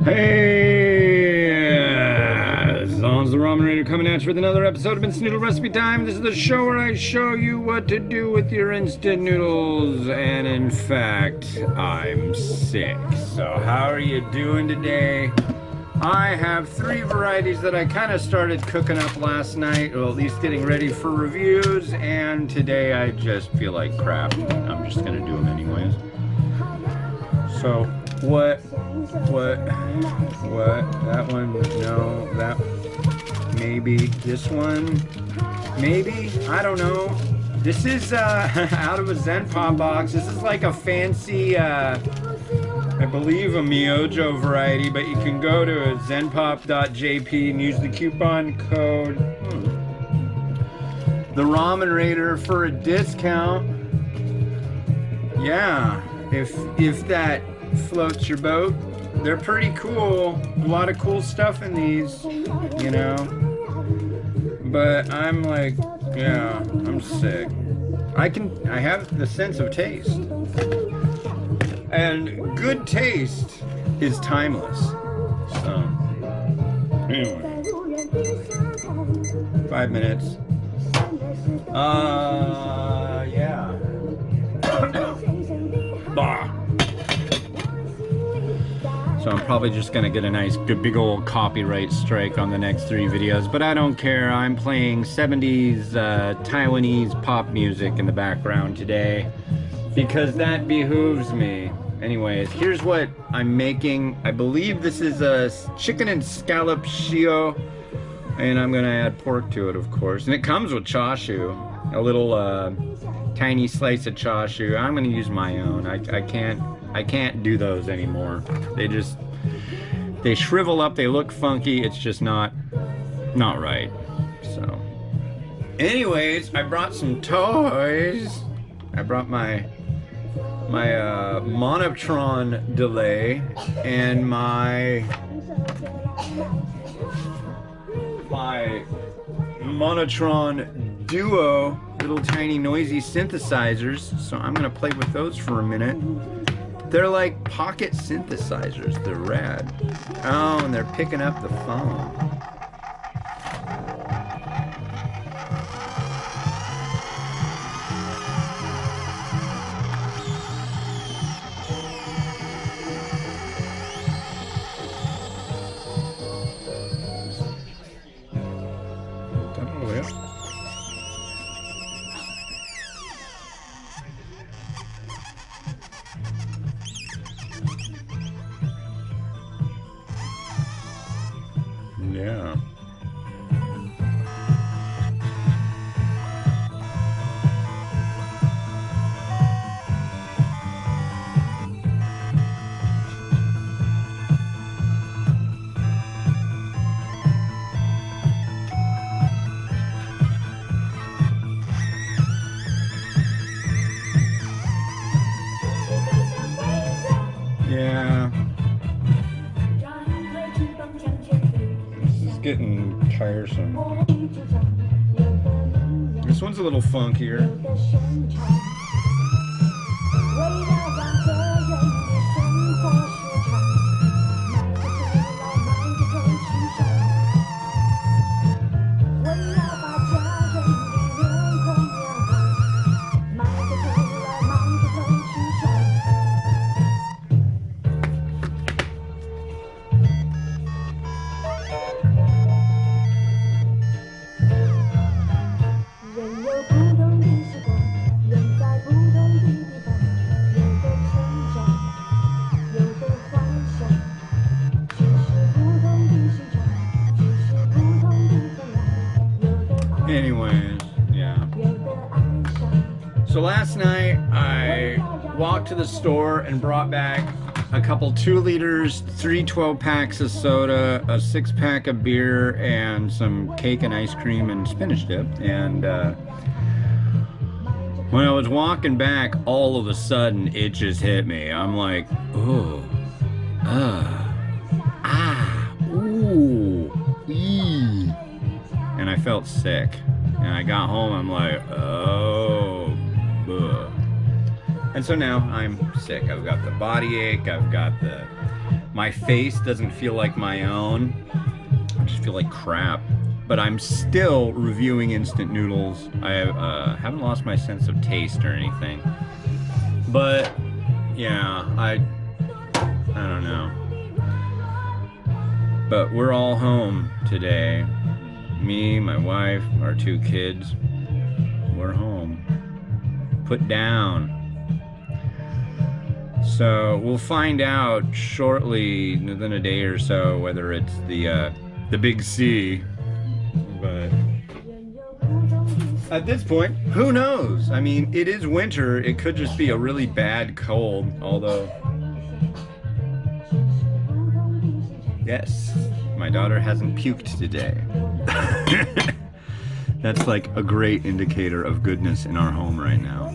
Hey, this is Hans the Ramen Raider coming at you with another episode of Instant Noodle Recipe Time. This is the show where I show you what to do with your instant noodles. And in fact, I'm sick. So how are you doing today? I have three varieties that I kind of started cooking up last night, or at least getting ready for reviews. And today I just feel like crap. I'm just going to do them anyways. So that one, no, that, maybe, this one, maybe, I don't know. This is, out of a Zen Pop box. This is like a fancy, I believe a Myojo variety, but you can go to zenpop.jp and use the coupon code, the Ramen Raider for a discount. Yeah, if that floats your boat. They're pretty cool. A lot of cool stuff in these, you know. But I'm like, yeah, I'm sick. I have the sense of taste. And good taste is timeless. So, anyway. 5 minutes. Yeah. Bah. So I'm probably just gonna get a nice big old copyright strike on the next 3 videos, but I don't care. I'm playing 70s Taiwanese pop music in the background today because that behooves me. Anyways, here's what I'm making. I believe this is a chicken and scallop shio, and I'm gonna add pork to it, of course. And it comes with chashu, a little tiny slice of chashu. I'm gonna use my own. I can't do those anymore. They shrivel up, they look funky, it's just not right. So, anyways, I brought some toys. I brought my Monotron delay and my Monotron Duo little tiny noisy synthesizers. So I'm gonna play with those for a minute. They're like pocket synthesizers. They're rad. Oh, and they're picking up the phone. Yeah. Yeah. Getting tiresome. This one's a little funkier. Anyways, yeah. So last night I walked to the store and brought back a couple 2 liters, 3 12-packs of soda, a 6-pack of beer, and some cake and ice cream and spinach dip. And when I was walking back, all of a sudden it just hit me. I'm like, oh, ooh, ee. And I felt sick. And I got home, I'm like, oh, ugh. And so now I'm sick. I've got the body ache, I've got the My face doesn't feel like my own. I just feel like crap. But I'm still reviewing instant noodles. I haven't lost my sense of taste or anything. But yeah, I don't know. But we're all home today. Me, my wife, our 2 kids. We're home. Put down. So we'll find out shortly, within a day or so, whether it's the big C. But at this point, who knows? I mean, it is winter. It could just be a really bad cold, although... Yes, my daughter hasn't puked today. That's like a great indicator of goodness in our home right now.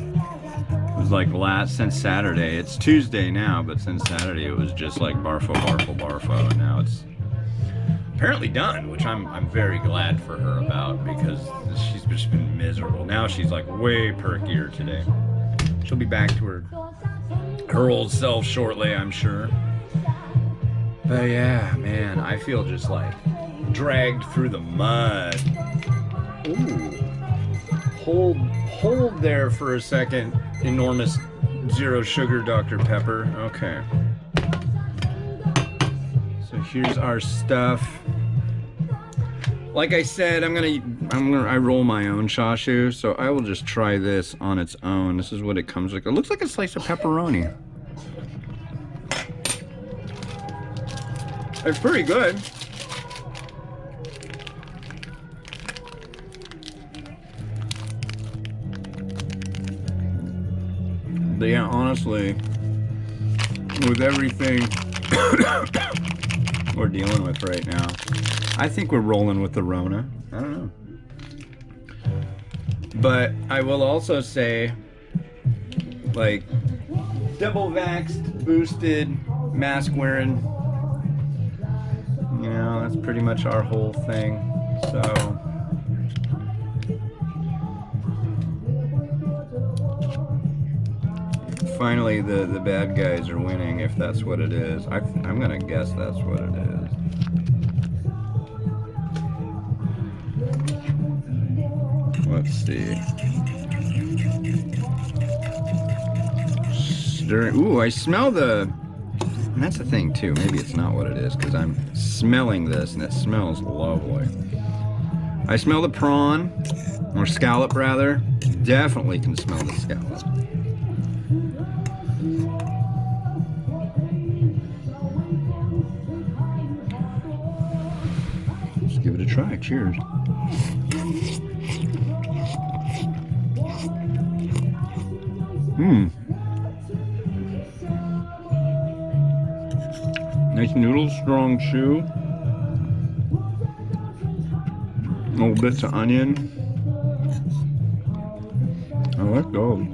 It was like since Saturday. It's Tuesday now, but since Saturday it was just like barfo, barfo, barfo, and now it's apparently done, which I'm very glad for her about, because she's just been miserable. Now she's like way perkier today. She'll be back to her old self shortly, I'm sure. But yeah, man, I feel just like dragged through the mud. Ooh. Hold there for a second. Enormous 0 sugar Dr. Pepper. Okay. So here's our stuff. Like I said, I roll my own chashu, so I will just try this on its own. This is what it comes like. It looks like a slice of pepperoni. It's pretty good. But yeah, honestly, with everything we're dealing with right now, I think we're rolling with the Rona. I don't know. But I will also say, like, double vaxxed, boosted, mask wearing, you know, that's pretty much our whole thing. So finally the bad guys are winning, if that's what it is. I'm gonna guess that's what it is. Let's see. Ooh, I smell the... And that's the thing too, maybe it's not what it is, because I'm smelling this and it smells lovely. I smell the prawn, or scallop rather. Definitely can smell the scallop. Let's give it a try. Cheers. Nice noodles, strong chew. Little bits of onion. I like those.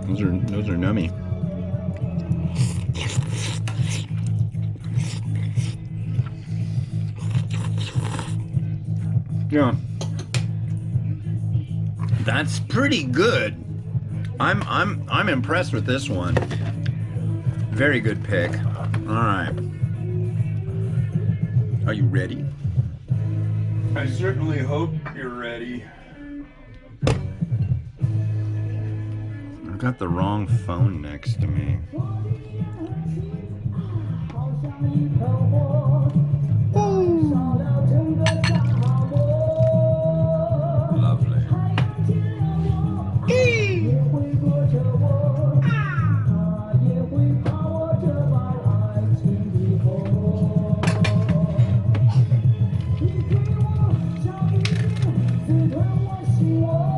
Those are nummy. Yeah. That's pretty good. I'm impressed with this one. Very good pick. All right. Are you ready? I certainly hope you're ready. I've got the wrong phone next to me. Lovely.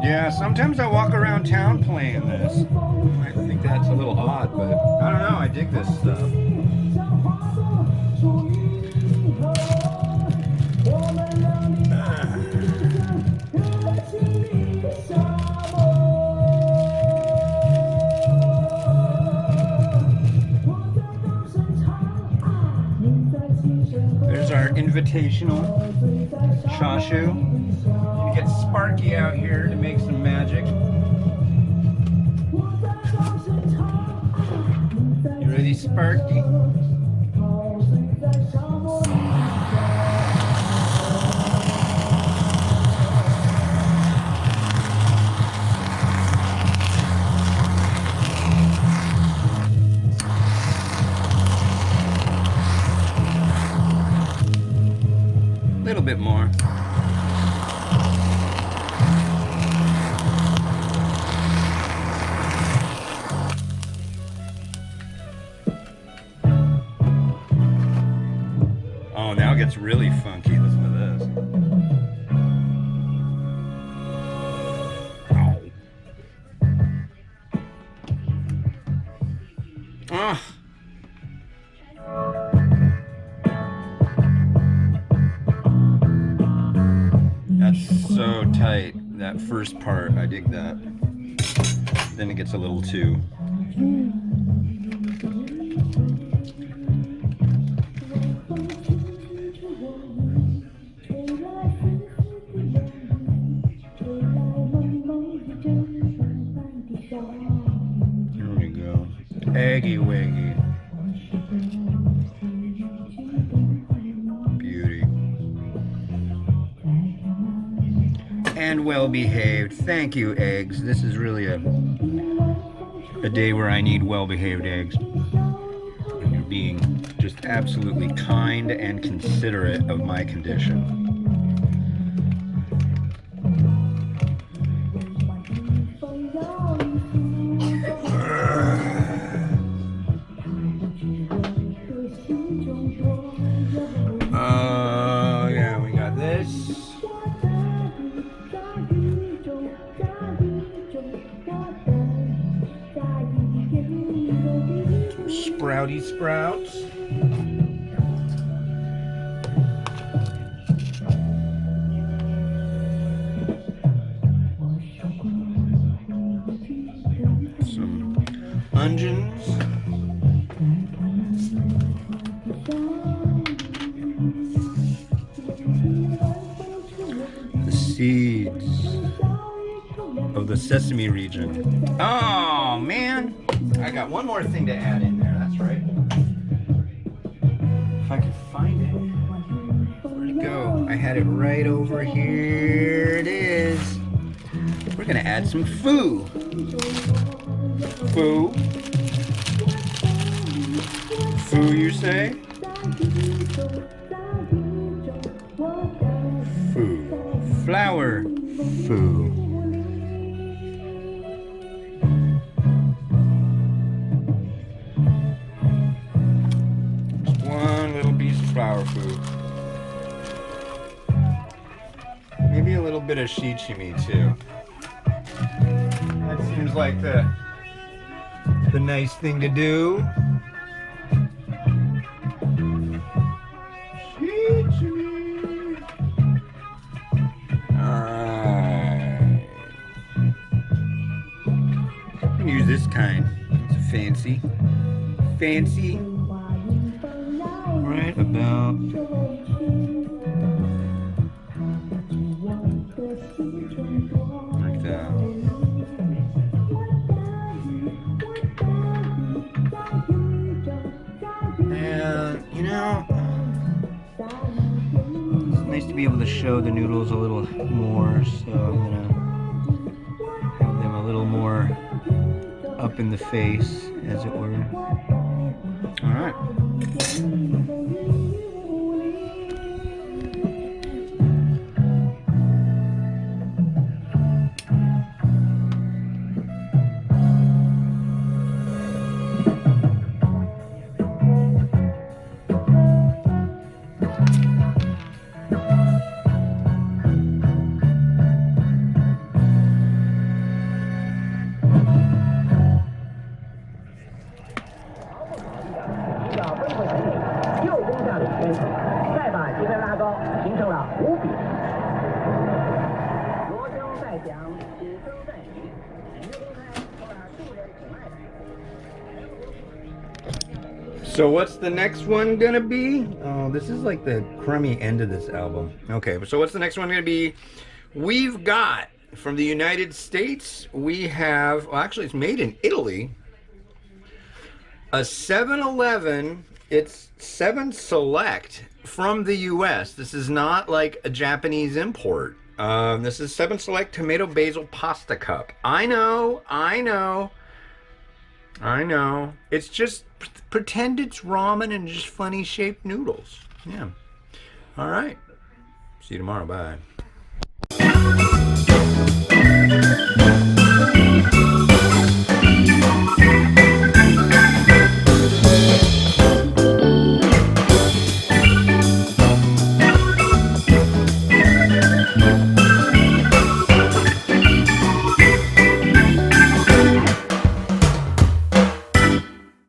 Yeah, sometimes I walk around town playing this. I think that's a little odd, but I don't know, I dig this stuff. There's our invitational chashu. You get Sparky out here to make some magic. You ready, Sparky? A little bit more. Oh, now it gets really funky. Listen to this. Oh. That's so tight. That first part, I dig that. Then it gets a little too. Here we go. Eggy waggy. Beauty. And well behaved. Thank you, eggs. This is really a day where I need well behaved eggs. And you're being just absolutely kind and considerate of my condition. Yeah, we got this. Sprouty sprouts. Some onions. The seeds of the sesame region. Oh man, I got one more thing to add in there. That's right. If I could find it. Where'd it go? I had it right over here. It is. We're gonna add some foo. Foo. Foo, you say? Foo. Flour. Foo. Just one little piece of flour foo. Maybe a little bit of shichimi too. That seems like the nice thing to do. Alright. I'm gonna use this kind. It's fancy. Fancy. Right about like that. And you know, it's nice to be able to show the noodles a little more, so I'm gonna have them a little more up in the face, as it were. Alright. So what's the next one gonna be? Oh, this is like the crummy end of this album. Okay, so what's the next one gonna be? We've got, from the United States, we have, well actually it's made in Italy. A 7-Eleven, it's 7 Select from the US. This is not like a Japanese import. This is 7 Select Tomato Basil Pasta Cup. I know, I know, I know. It's just pretend it's ramen and just funny shaped noodles. Yeah. All right. See you tomorrow. Bye.